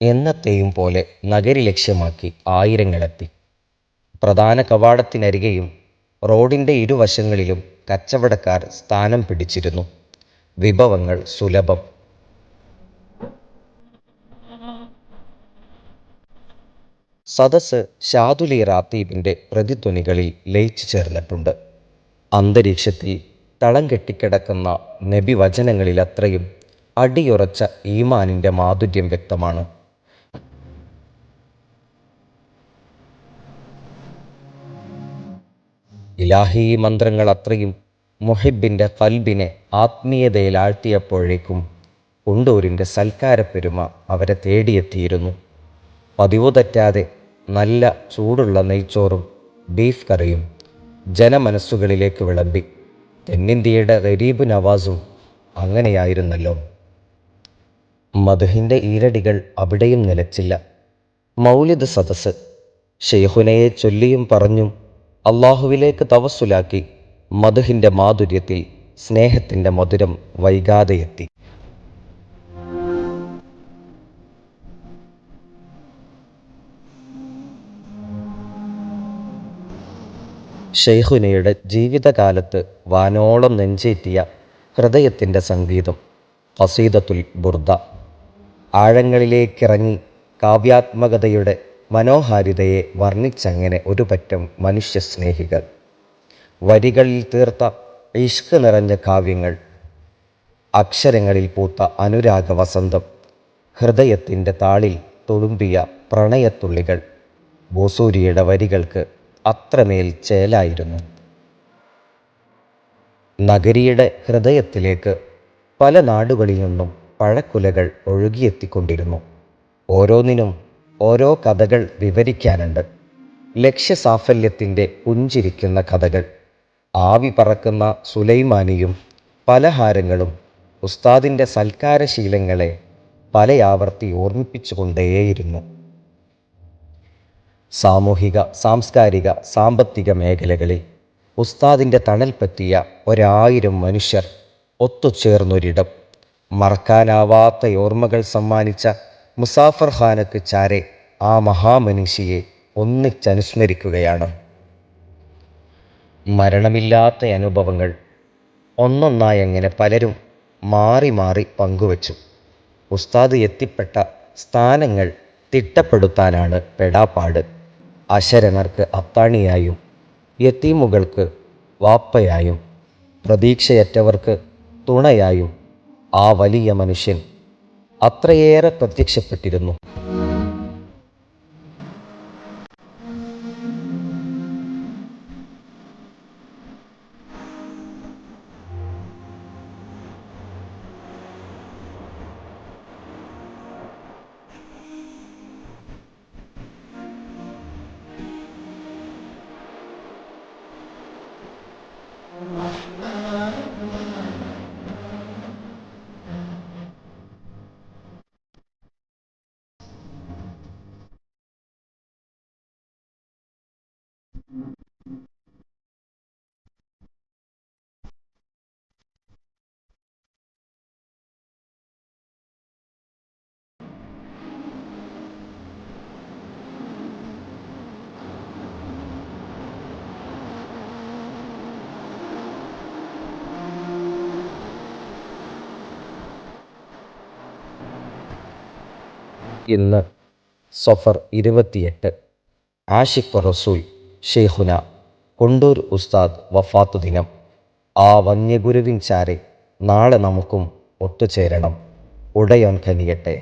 എന്നത്തെയും പോലെ നഗരി ലക്ഷ്യമാക്കി ആയിരങ്ങളെത്തി. പ്രധാന കവാടത്തിനരികെയും റോഡിൻ്റെ ഇരുവശങ്ങളിലും കച്ചവടക്കാർ സ്ഥാനം പിടിച്ചിരുന്നു. വിഭവങ്ങൾ സുലഭം. സദസ്സ് ഷാദുലി റാത്തീബിൻ്റെ പ്രതിധ്വനികളിൽ ലയിച്ചു ചേർന്നിട്ടുണ്ട്. അന്തരീക്ഷത്തിൽ തളം കെട്ടിക്കിടക്കുന്ന നബിവചനങ്ങളിലത്രയും അടിയുറച്ച ഈമാനിൻ്റെ മാധുര്യം വ്യക്തമാണ്. ഇലാഹി മന്ത്രങ്ങൾ അത്രയും മുഹിബിൻ്റെ ഖൽബിനെ ആത്മീയതയിലാഴ്ത്തിയപ്പോഴേക്കും കുണ്ടൂരിൻ്റെ സൽക്കാരപ്പെരുമ അവരെ തേടിയെത്തിയിരുന്നു. പതിവു തെറ്റാതെ നല്ല ചൂടുള്ള നെയ്ച്ചോറും ബീഫ് കറിയും ജനമനസ്സുകളിലേക്ക് വിളമ്പി. തെന്നിന്ത്യയുടെ ഗരീബ് നവാസും അങ്ങനെയായിരുന്നല്ലോ. മദ്ഹിൻ്റെ ഈരടികൾ അവിടെയും നിലച്ചില്ല. മൗലിദ് സദസ്സ് ഷെയ്ഖുനയെ ചൊല്ലിയും പറഞ്ഞും അള്ളാഹുവിലേക്ക് തവസ്സുലാക്കി മദ്ഹിൻ്റെ മാധുര്യത്തിൽ സ്നേഹത്തിൻ്റെ മധുരം വൈകാതെയെത്തി. ഷെയ്ഖുനയുടെ ജീവിതകാലത്ത് വാനോളം നെഞ്ചേറ്റിയ ഹൃദയത്തിൻ്റെ സംഗീതം ഖസീദത്തുൽ ബുർദ. ആഴങ്ങളിലേക്കിറങ്ങി കാവ്യാത്മകതയുടെ മനോഹാരിതയെ വർണ്ണിച്ചങ്ങനെ ഒരു പറ്റം മനുഷ്യസ്നേഹികൾ. വരികളിൽ തീർത്ത ഇഷ്ക് നിറഞ്ഞ കാവ്യങ്ങൾ, അക്ഷരങ്ങളിൽ പൂത്ത അനുരാഗവസന്തം, ഹൃദയത്തിൻ്റെ താളിൽ തുളുമ്പിയ പ്രണയത്തുള്ളികൾ. ബൂസൂരിയുടെ വരികൾക്ക് അത്രമേൽ ചേലായിരുന്നു. നഗരിയുടെ ഹൃദയത്തിലേക്ക് പല നാടുകളിൽ നിന്നും പഴക്കുലകൾ ഒഴുകിയെത്തിക്കൊണ്ടിരുന്നു. ഓരോന്നിനും ഓരോ കഥകൾ വിവരിക്കാനുണ്ട്. ലക്ഷ്യസാഫല്യത്തിൻ്റെ പുഞ്ചിരിക്കുന്ന കഥകൾ. ആവി പറക്കുന്ന സുലൈമാനിയും പലഹാരങ്ങളും ഉസ്താദിൻ്റെ സൽക്കാരശീലങ്ങളെ പലയാവർത്തി ഓർമ്മിപ്പിച്ചുകൊണ്ടേയിരുന്നു. സാമൂഹിക, സാംസ്കാരിക, സാമ്പത്തിക മേഖലകളിൽ ഉസ്താദിൻ്റെ തണൽ പറ്റിയ 1000 മനുഷ്യർ ഒത്തുചേർന്നൊരിടം. മറക്കാനാവാത്ത ഓർമ്മകൾ സമ്മാനിച്ച മുസാഫർ ഖാനക്ക് ചാരെ ആ മഹാമനീഷിയെ ഒന്നിച്ചനുസ്മരിക്കുകയാണ്. മരണമില്ലാത്ത അനുഭവങ്ങൾ ഒന്നൊന്നായങ്ങനെ പലരും മാറി മാറി പങ്കുവച്ചു. ഉസ്താദ് എത്തിപ്പെട്ട സ്ഥാനങ്ങൾ തിട്ടപ്പെടുത്താനാണ് പെടാപ്പാട്. അശരണർക്ക് അത്താണിയായും, യതീമുകൾക്ക് വാപ്പയായും, പ്രതീക്ഷയറ്റവർക്ക് തുണയായും ആ വലിയ മനുഷ്യൻ അത്രയേറെ പ്രത്യക്ഷപ്പെട്ടിരുന്നു. ഇന്ന് സഫർ 28 ആഷിഖ് റസൂൽ ഷെയ്ഖുന കൊണ്ടൂർ ഉസ്താദ് വഫാത്ത് ദിനം. ആ വന്യഗുരുവിൻ ചാരെ നാളെ നമുക്കും ഒത്തുചേരണം. ഉടയോൻ കനിയട്ടെ.